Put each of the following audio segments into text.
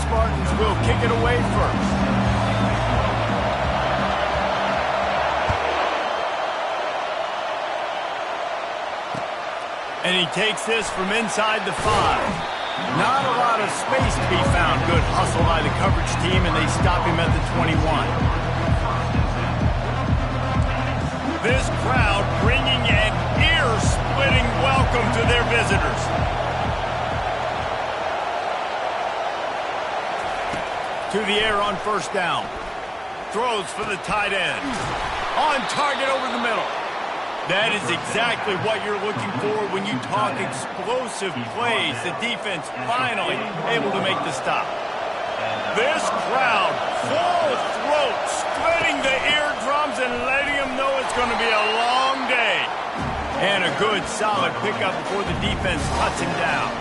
Spartans will kick it away first. And he takes this from inside the 5. Not a lot of space to be found. Good hustle by the coverage team, and they stop him at the 21. This crowd bringing an ear-splitting welcome to their visitors. To the air on first down. Throws for the tight end. On target over the middle. That is exactly what you're looking for when you talk explosive plays. The defense finally able to make the stop. This crowd, full throat, splitting the eardrums and letting them know it's going to be a long day. And a good, solid pickup before the defense cuts him down.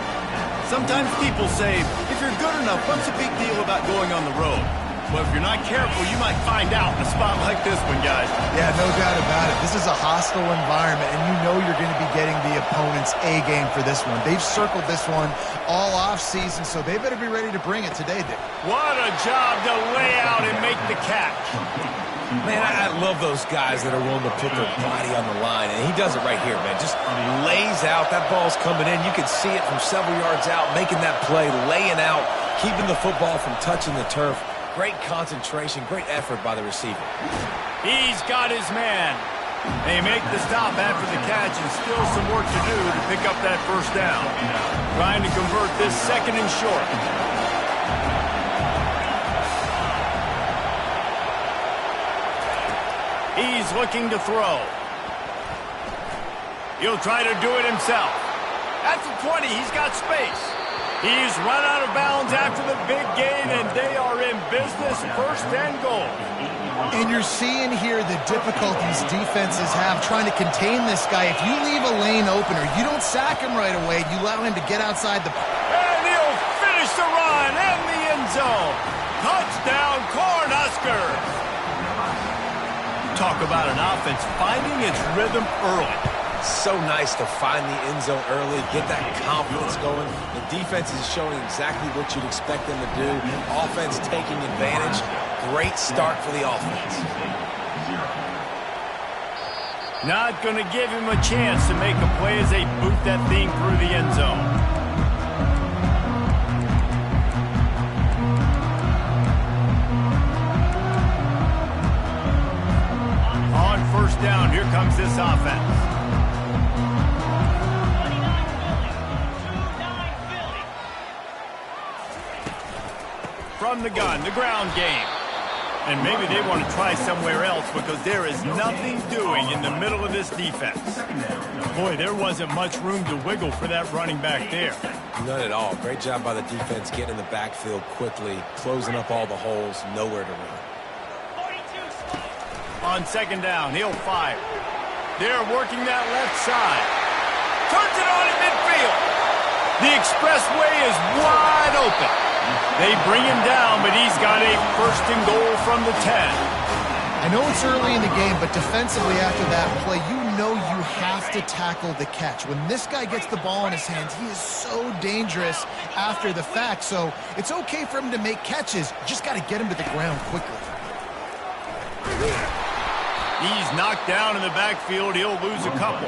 Sometimes people say, if you're good enough, what's the big deal about going on the road? Well, if you're not careful, you might find out in a spot like this one, guys. Yeah, no doubt about it. This is a hostile environment, and you know you're going to be getting the opponent's A-game for this one. They've circled this one all off-season, so they better be ready to bring it today, Dick. What a job to lay out and make the catch. Man, I love those guys that are willing to put their body on the line, and he does it right here, man. Just lays out. That ball's coming in. You can see it from several yards out, making that play, laying out, keeping the football from touching the turf. Great concentration, great effort by the receiver. He's got his man. They make the stop after the catch, and still some work to do to pick up that first down. Trying to convert this second and short. He's looking to throw. He'll try to do it himself. At the 20, he's got space. He's run out of bounds after the big gain, and they are in business, first and goal. And you're seeing here the difficulties defenses have trying to contain this guy. If you leave a lane open or you don't sack him right away, you allow him to get outside the... And he'll finish the run and the end zone. Touchdown, Cornhuskers. Talk about an offense finding its rhythm early. So nice to find the end zone early, get that confidence going. The defense is showing exactly what you'd expect them to do. Offense taking advantage. Great start for the offense. Not going to give him a chance to make a play as they boot that thing through the end zone. On first down, here comes this offense. From the gun, the ground game. And maybe they want to try somewhere else because there is nothing doing in the middle of this defense. Boy, there wasn't much room to wiggle for that running back there. None at all. Great job by the defense getting in the backfield quickly, closing up all the holes, nowhere to run. On second down, he'll fire. They're working that left side. Turns it on in midfield. The expressway is wide open. They bring him down, but he's got a first and goal from the 10. I know it's early in the game, but defensively after that play, you know you have to tackle the catch. When this guy gets the ball in his hands, he is so dangerous after the fact. So it's okay for him to make catches. You just got to get him to the ground quickly. He's knocked down in the backfield. He'll lose a couple.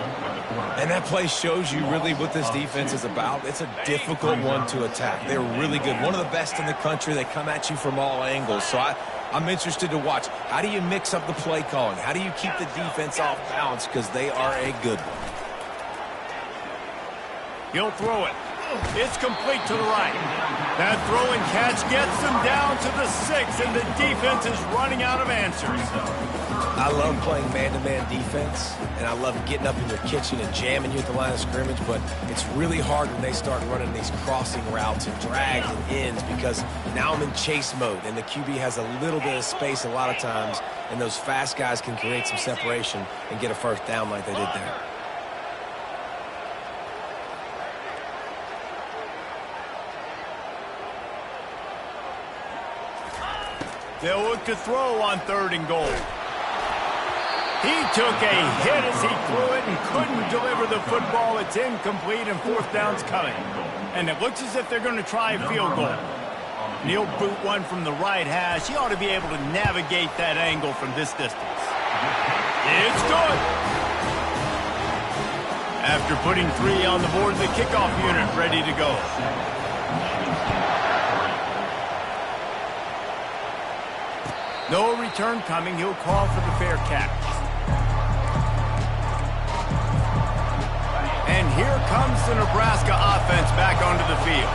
And that play shows you really what this defense is about. It's a difficult one to attack. They're really good. One of the best in the country. They come at you from all angles. So I'm interested to watch. How do you mix up the play calling? How do you keep the defense off balance? Because they are a good one. He'll throw it. It's complete to the right. That throw and catch gets them down to the 6, and the defense is running out of answers. I love playing man-to-man defense, and I love getting up in your kitchen and jamming you at the line of scrimmage, but it's really hard when they start running these crossing routes and drags and ends because now I'm in chase mode, and the QB has a little bit of space a lot of times, and those fast guys can create some separation and get a first down like they did there. They'll look to throw on third and goal. He took a hit as he threw it and couldn't deliver the football. It's incomplete and fourth down's coming. And it looks as if they're going to try a field goal. And he'll boot one from the right hash. He ought to be able to navigate that angle from this distance. It's good. After putting 3 on the board, the kickoff unit ready to go. No return coming. He'll call for the fair catch. And here comes the Nebraska offense back onto the field.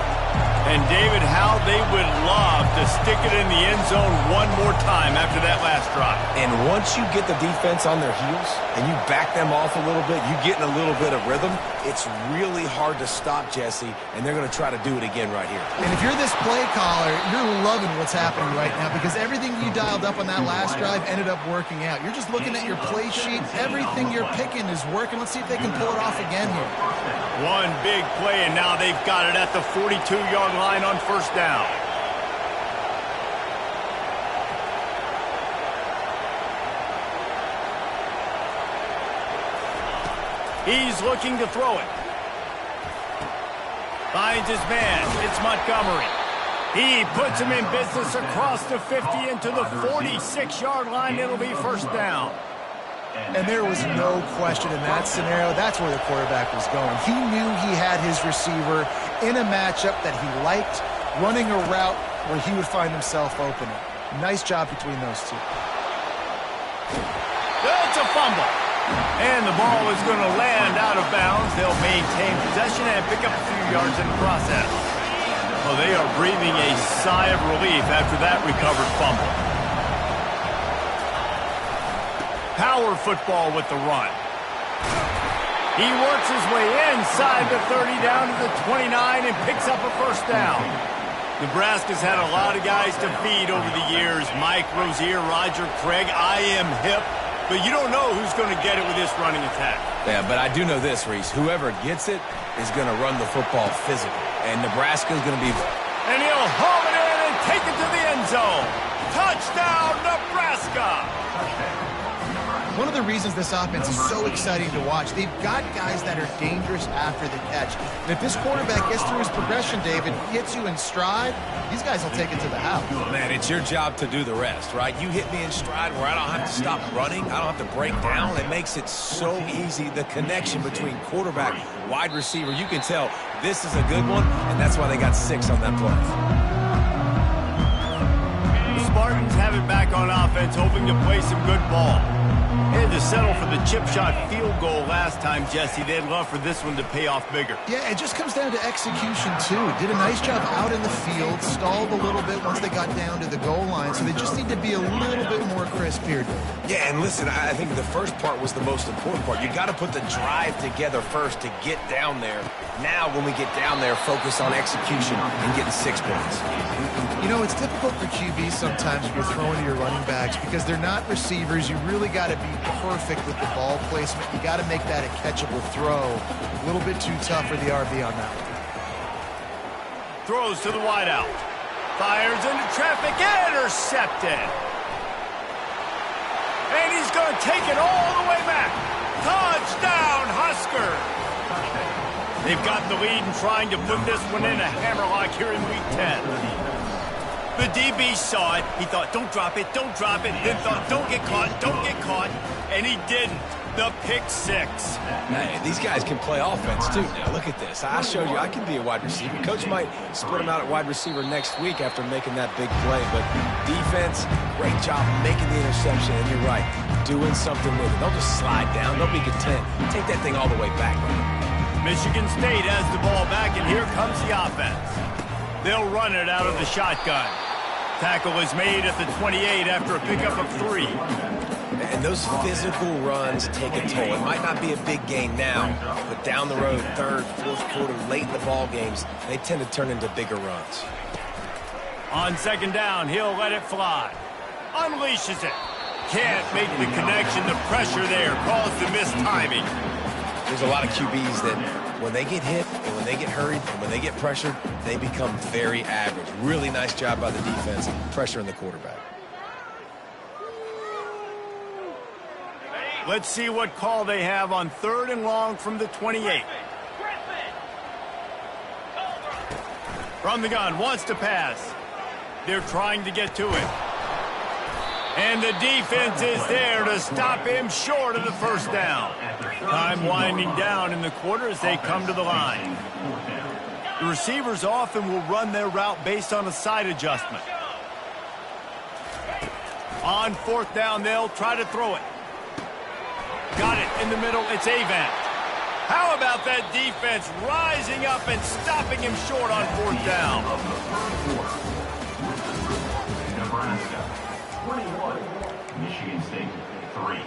And, David, how they would love to stick it in the end zone one more time after that last drive. And once you get the defense on their heels and you back them off a little bit, you get in a little bit of rhythm, it's really hard to stop, Jesse, and they're going to try to do it again right here. And if you're this play caller, you're loving what's happening right now because everything you dialed up on that last drive ended up working out. You're just looking at your play sheet. Everything you're picking is working. Let's see if they can pull it off again here. One big play, and now they've got it at the 42-yard line on first down. He's looking to throw it. Finds his man. It's Montgomery. He puts him in business across the 50 into the 46-yard line. It'll be first down. And there was no question in that scenario. That's where the quarterback was going. He knew he had his receiver in a matchup that he liked, running a route where he would find himself open. Nice job between those two. It's a fumble. And the ball is going to land out of bounds. They'll maintain possession and pick up a few yards in the process. Well, they are breathing a sigh of relief after that recovered fumble. Power football with the run. He works his way inside the 30 down to the 29 and picks up a first down. Nebraska's had a lot of guys to feed over the years. Mike Rozier, Roger Craig, I am hip. But you don't know who's going to get it with this running attack. Yeah, but I do know this, Reese. Whoever gets it is going to run the football physical. And Nebraska's going to be... And he'll home it in and take it to the end zone. Touchdown, Nebraska! One of the reasons this offense is so exciting to watch, they've got guys that are dangerous after the catch. And if this quarterback gets through his progression, David, hits you in stride, these guys will take it to the house. Man, it's your job to do the rest, right? You hit me in stride where I don't have to stop running. I don't have to break down. It makes it so easy. The connection between quarterback, wide receiver, you can tell this is a good one, and that's why they got 6 on that play. The Spartans have it back on offense, hoping to play some good ball. They had to settle for the chip shot field goal last time, Jesse. They'd love for this one to pay off bigger. Yeah, it just comes down to execution, too. Did a nice job out in the field, stalled a little bit once they got down to the goal line, so they just need to be a little bit more crisp here. Yeah, and listen, I think the first part was the most important part. You got to put the drive together first to get down there. Now, when we get down there, focus on execution and getting 6 points. You know, it's difficult for QBs sometimes when you're throwing to your running backs because they're not receivers. You really got to be perfect with the ball placement. You got to make that a catchable throw. A little bit too tough for the RB on that one. Throws to the wideout. Fires into traffic. Intercepted. And he's going to take it all the way back. Touchdown, Huskers. They've got the lead and trying to put this one in a hammerlock here in Week 10. The DB saw it. He thought, don't drop it, don't drop it. Then thought, don't get caught, don't get caught. And he didn't. The pick 6. Hey, these guys can play offense, too. Now, look at this. I showed you I can be a wide receiver. Coach might split him out at wide receiver next week after making that big play. But defense, great job making the interception. And you're right, doing something with it. Don't just slide down. Don't be content. Take that thing all the way back. Michigan State has the ball back, and here comes the offense. They'll run it out of the shotgun. Tackle is made at the 28 after a pickup of 3. And those physical runs take a toll. It might not be a big gain now, but down the road, 3rd, 4th quarter, late in the ball games, they tend to turn into bigger runs. On 2nd down, he'll let it fly. Unleashes it. Can't make the connection. The pressure there caused the missed timing. There's a lot of QBs that when they get hit and when they get hurried and when they get pressured, they become very average. Really nice job by the defense, pressuring the quarterback. Let's see what call they have on 3rd and long from the 28. From the gun, wants to pass. They're trying to get to it. And the defense is there to stop him short of the first down. Time winding down in the quarter as they come to the line. The receivers often will run their route based on a side adjustment. On fourth down, they'll try to throw it. Got it in the middle. It's Avant. How about that defense rising up and stopping him short on fourth down? Nebraska, 21. Michigan State, 3.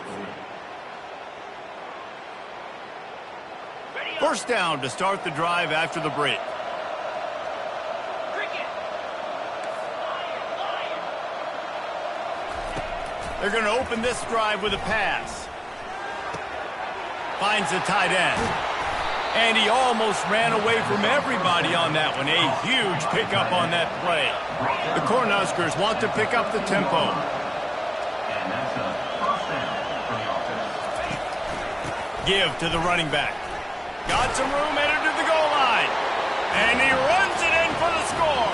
First down to start the drive after the break. They're going to open this drive with a pass. Finds the tight end. And he almost ran away from everybody on that one. A huge pickup on that play. The Cornhuskers want to pick up the tempo. And that's a first down for the offense. Give to the running back. Got some room, headed to the goal line. And he runs it in for the score.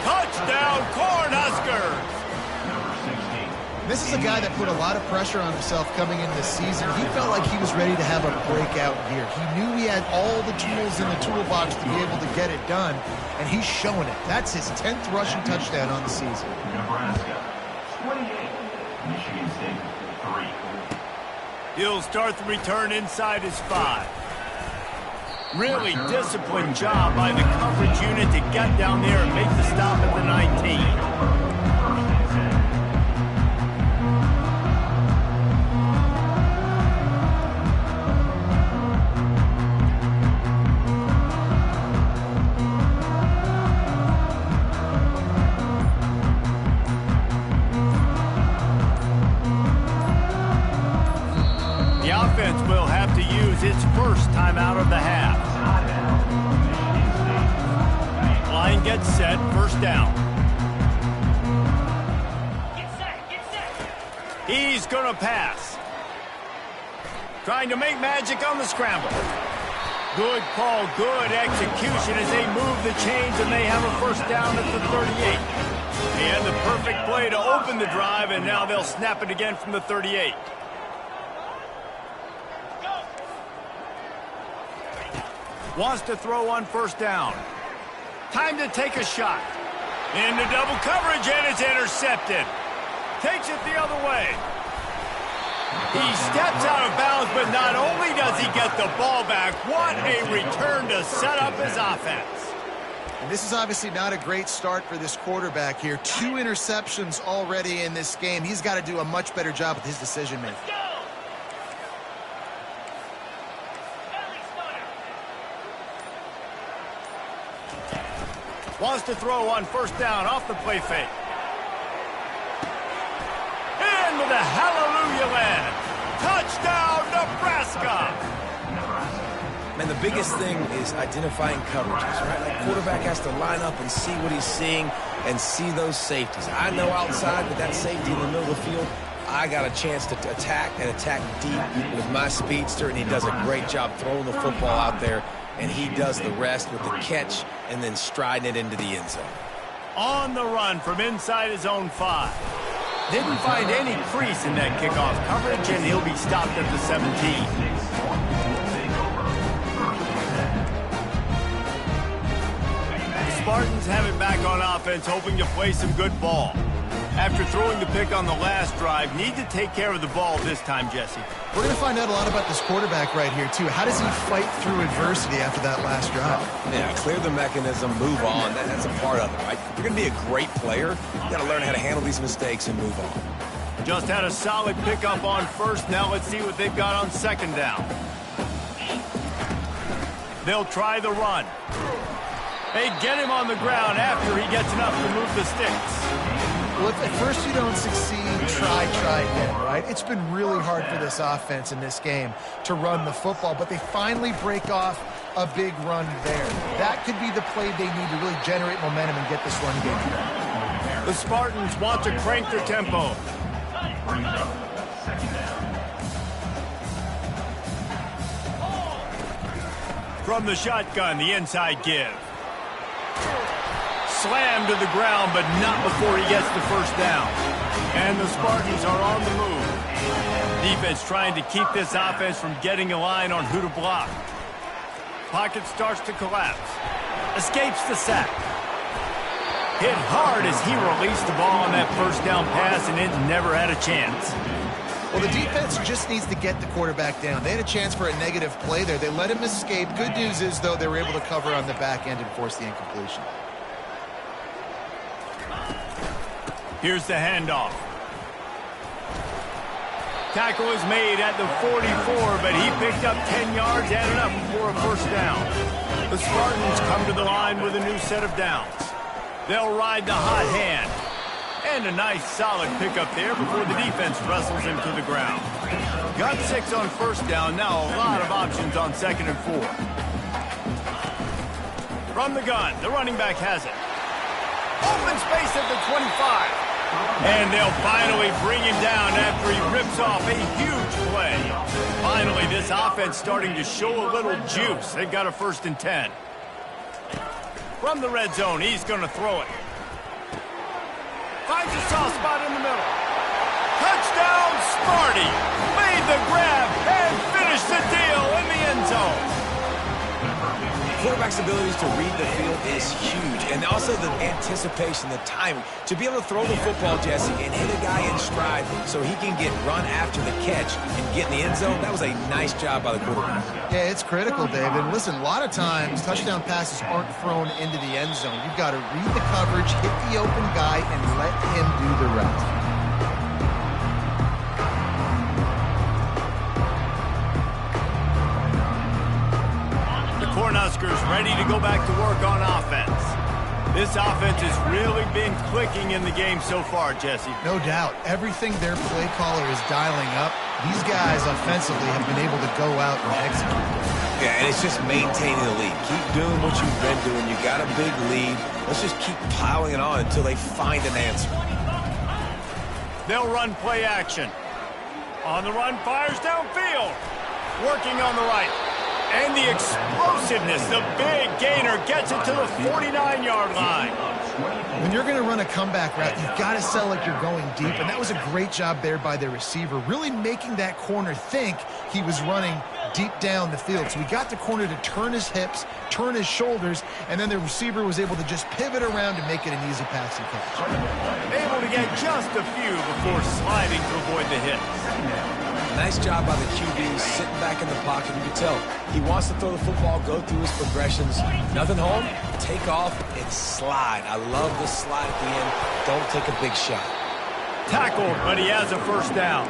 Touchdown, Cornhuskers. This is a guy that put a lot of pressure on himself coming into this season. He felt like he was ready to have a breakout year. He knew he had all the tools in the toolbox to be able to get it done, and he's showing it. That's his 10th rushing touchdown on the season. Nebraska, 28. Michigan State, 3. He'll start the return inside his 5. Really disciplined job by the coverage unit to get down there and make the stop at the 19. Will have to use its first timeout of the half. Line gets set, first down. He's going to pass. Trying to make magic on the scramble. Good call, good execution as they move the chains and they have a first down at the 38. They had the perfect play to open the drive, and now they'll snap it again from the 38. Wants to throw on first down. Time to take a shot. Into double coverage, and it's intercepted. Takes it the other way. He steps out of bounds, but not only does he get the ball back, what a return to set up his offense. And this is obviously not a great start for this quarterback here. 2 interceptions already in this game. He's got to do a much better job with his decision-making. Wants to throw on first down off the play fake. In with a hallelujah land. Touchdown, Nebraska. Man, the biggest thing is identifying coverages, right? Like, quarterback has to line up and see what he's seeing and see those safeties. I know outside with that safety in the middle of the field, I got a chance to attack and attack deep with my speedster, and he does a great job throwing the football out there, and he does the rest with the catch and then striding it into the end zone. On the run from inside his own 5. Didn't find any crease in that kickoff coverage, and he'll be stopped at the 17. The Spartans have it back on offense, hoping to play some good ball. After throwing the pick on the last drive, need to take care of the ball this time, Jesse. We're going to find out a lot about this quarterback right here, too. How does he fight through adversity after that last drive? Yeah, clear the mechanism, move on. That's a part of it, right? If you're going to be a great player, you got to learn how to handle these mistakes and move on. Just had a solid pickup on first. Now let's see what they've got on second down. They'll try the run. They get him on the ground after he gets enough to move the sticks. Well, if at first you don't succeed, try again, right? It's been really hard for this offense in this game to run the football, but they finally break off a big run there. That could be the play they need to really generate momentum and get this run game going. The Spartans want to crank their tempo. From the shotgun, the inside give. Slammed to the ground, but not before he gets the first down. And the Spartans are on the move. Defense trying to keep this offense from getting a line on who to block. Pocket starts to collapse. Escapes the sack. Hit hard as he released the ball on that first down pass, and it never had a chance. Well, the defense just needs to get the quarterback down. They had a chance for a negative play there. They let him escape. Good news is, though, they were able to cover on the back end and force the incompletion. Here's the handoff. Tackle is made at the 44, but he picked up 10 yards, added up for a first down. The Spartans come to the line with a new set of downs. They'll ride the hot hand. And a nice solid pickup there before the defense wrestles him to the ground. Got 6 on first down, now a lot of options on 2nd and 4. From the gun, the running back has it. Open space at the 25. And they'll finally bring him down after he rips off a huge play. Finally, this offense starting to show a little juice. They've got a 1st and 10. From the red zone, he's going to throw it. Finds a soft spot in the middle. Touchdown, Sparty. Made the grab and finished the deal in the end zone. Quarterback's abilities to read the field is huge, and also the anticipation, the timing. To be able to throw the football, Jesse, and hit a guy in stride so he can get run after the catch and get in the end zone, that was a nice job by the quarterback. Yeah, it's critical, Dave. And listen, a lot of times touchdown passes aren't thrown into the end zone. You've got to read the coverage, hit the open guy, and let him do the rest. Cornhuskers ready to go back to work on offense. This offense has really been clicking in the game so far, Jesse. No doubt. Everything their play caller is dialing up, these guys offensively have been able to go out and execute. Yeah, and it's just maintaining the lead. Keep doing what you've been doing. You got a big lead. Let's just keep piling it on until they find an answer. They'll run play action. On the run, fires downfield. Working on the right. And the explosiveness, the big gainer gets it to the 49-yard line. When you're going to run a comeback route, you've got to sell like you're going deep, and that was a great job there by the receiver, really making that corner think he was running deep down the field. So he got the corner to turn his hips, turn his shoulders, and then the receiver was able to just pivot around and make it an easy passing catch. Able to get just a few before sliding to avoid the hit. Nice job by the QB, sitting back in the pocket. You can tell he wants to throw the football, go through his progressions. Nothing home, take off, and slide. I love the slide at the end. Don't take a big shot. Tackled, but he has a first down.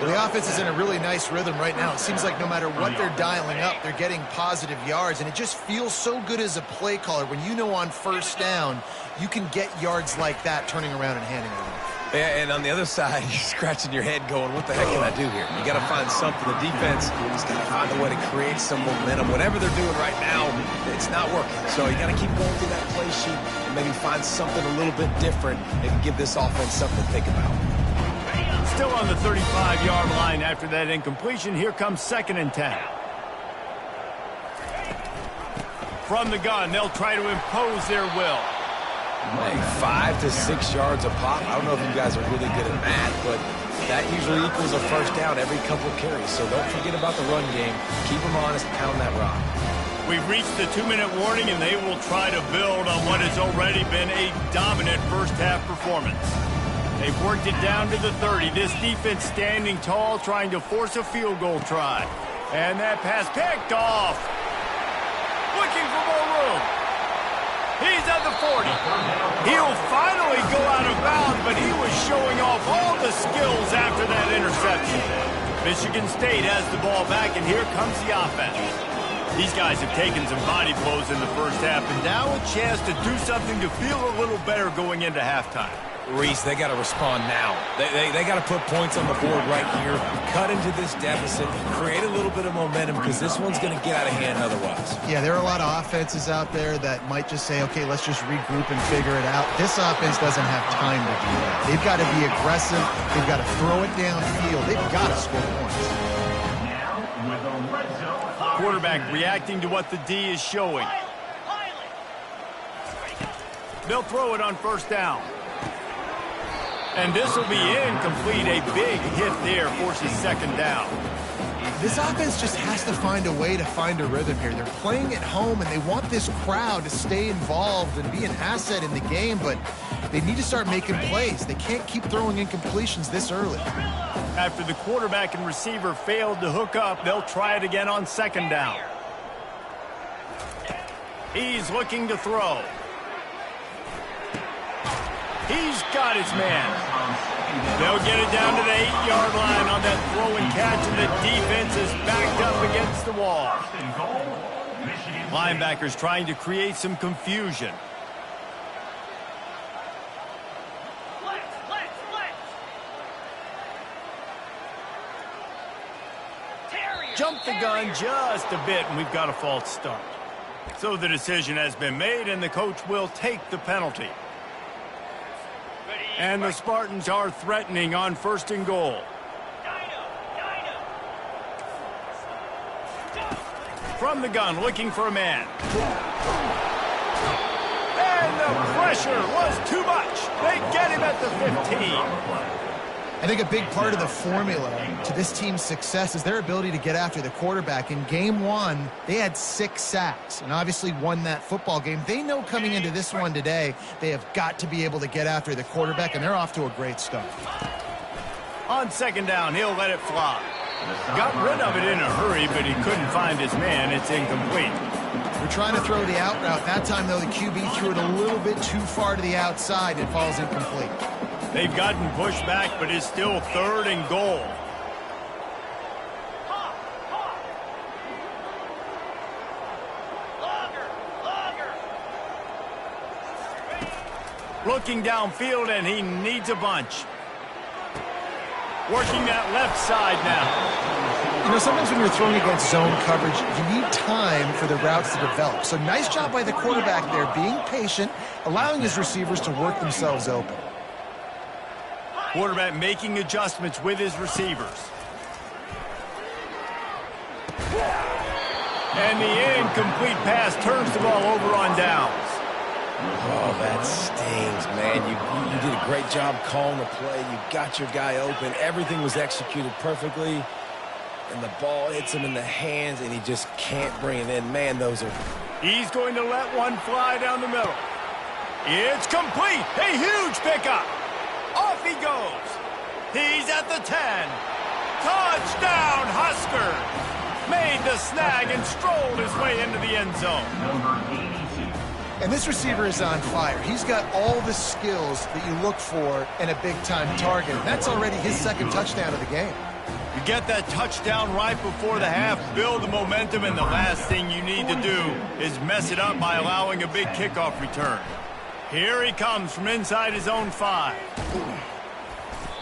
Well, the offense is in a really nice rhythm right now. It seems like no matter what they're dialing up, they're getting positive yards, and it just feels so good as a play caller when you know on first down you can get yards like that turning around and handing it off. Yeah, and on the other side, you're scratching your head going, what the heck can I do here? You got to find something. The defense has got to find a way to create some momentum. Whatever they're doing right now, it's not working. So you got to keep going through that play sheet and maybe find something a little bit different and give this offense something to think about. Still on the 35-yard line after that incompletion. Here comes 2nd and 10. From the gun, they'll try to impose their will. Hey, 5 to 6 yards a pop. I don't know if you guys are really good at math, but that usually equals a first down every couple of carries. So don't forget about the run game. Keep them honest, pound that rock. We've reached the 2-minute warning, and they will try to build on what has already been a dominant first-half performance. They've worked it down to the 30. This defense standing tall, trying to force a field goal try. And that pass picked off. Looking for more room. He's at the 40. He'll finally go out of bounds, but he was showing off all the skills after that interception. Michigan State has the ball back, and here comes the offense. These guys have taken some body blows in the first half, and now a chance to do something to feel a little better going into halftime. Reese, they got to respond now. They got to put points on the board right here, cut into this deficit, create a little bit of momentum because this one's going to get out of hand otherwise. Yeah, there are a lot of offenses out there that might just say, okay, let's just regroup and figure it out. This offense doesn't have time to do that. They've got to be aggressive. They've got to throw it downfield. They've got to score points. Quarterback reacting to what the D is showing. They'll throw it on first down. And this will be incomplete. A big hit there forces second down. This offense just has to find a way to find a rhythm here. They're playing at home, and they want this crowd to stay involved and be an asset in the game, but they need to start making plays. They can't keep throwing incompletions this early. After the quarterback and receiver failed to hook up, they'll try it again on second down. He's looking to throw. He's got his man. They'll get it down to the 8-yard line on that throw and catch, and the defense is backed up against the wall. Linebackers trying to create some confusion. Jump the gun just a bit, and we've got a false start. So the decision has been made, and the coach will take the penalty. And the Spartans are threatening on first and goal. From the gun, looking for a man. And the pressure was too much. They get him at the 15. I think a big part of the formula to this team's success is their ability to get after the quarterback. In game one, they had 6 sacks and obviously won that football game. They know coming into this one today, they have got to be able to get after the quarterback, and they're off to a great start. On second down, he'll let it fly. Got rid of it in a hurry, but he couldn't find his man. It's incomplete. We're trying to throw the out route. That time, though, the QB threw it a little bit too far to the outside. It falls incomplete. They've gotten pushed back, but it's still third and goal. Looking downfield, and he needs a bunch. Working that left side now. You know, sometimes when you're throwing against zone coverage, you need time for the routes to develop. So nice job by the quarterback there, being patient, allowing his receivers to work themselves open. Quarterback making adjustments with his receivers. And the incomplete pass turns the ball over on downs. Oh, that stings, man. You did a great job calling the play. You got your guy open. Everything was executed perfectly. And the ball hits him in the hands, and he just can't bring it in. Man, those are... He's going to let one fly down the middle. It's complete. A huge pickup. Off he goes. He's at the 10. Touchdown, Huskers. Made the snag and strolled his way into the end zone. And this receiver is on fire. He's got all the skills that you look for in a big-time target. And that's already his second touchdown of the game. You get that touchdown right before the half, build the momentum, and the last thing you need to do is mess it up by allowing a big kickoff return. Here he comes from inside his own 5.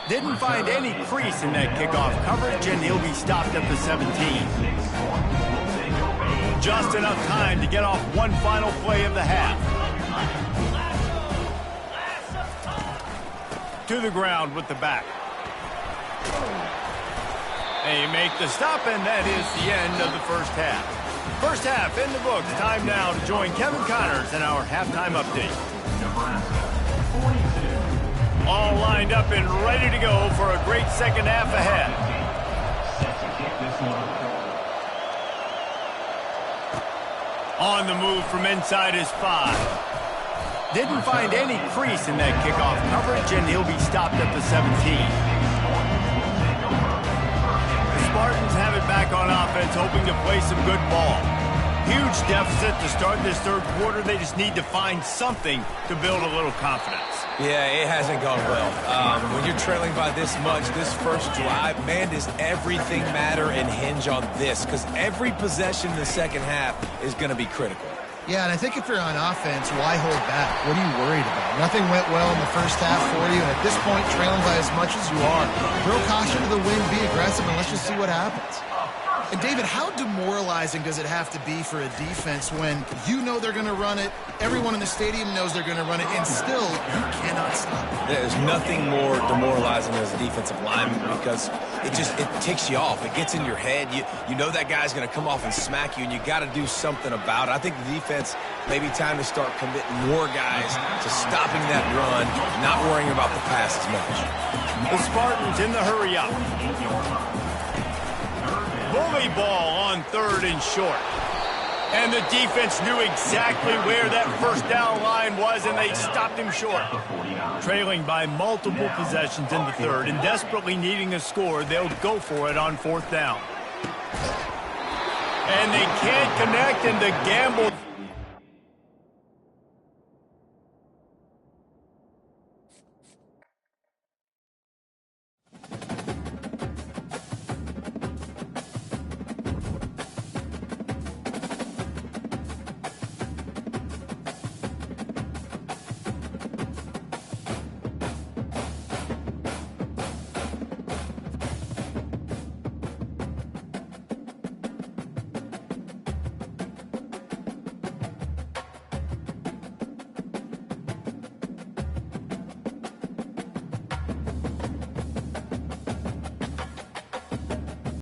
Didn't find any crease in that kickoff coverage, and he'll be stopped at the 17. Just enough time to get off one final play of the half. To the ground with the back. They make the stop, and that is the end of the first half. First half in the books. Time now to join Kevin Connors in our halftime update. All lined up and ready to go for a great second half ahead. On the move from inside his 5. Didn't find any crease in that kickoff coverage, and he'll be stopped at the 17. The Spartans have it back on offense, hoping to play some good ball. Huge deficit to start this third quarter. They just need to find something to build a little confidence. Yeah, it hasn't gone well. When you're trailing by this much, this first drive, man, does everything matter and hinge on this? Because every possession in the second half is going to be critical. Yeah, and I think if you're on offense, why hold back? What are you worried about? Nothing went well in the first half for you, and at this point, trailing by as much as you are. Throw caution to the wind, be aggressive, and let's just see what happens. And, David, how demoralizing does it have to be for a defense when you know they're going to run it, everyone in the stadium knows they're going to run it, and still you cannot stop it? There's nothing more demoralizing as a defensive lineman because it ticks you off. It gets in your head. You know that guy's going to come off and smack you, and you got to do something about it. I think the defense maybe time to start committing more guys to stopping that run, not worrying about the pass as much. The Spartans in the hurry up. Bully ball on 3rd and short. And the defense knew exactly where that first down line was, and they stopped him short. Trailing by multiple possessions in the 3rd and desperately needing a score, they'll go for it on 4th down. And they can't connect, and the gamble.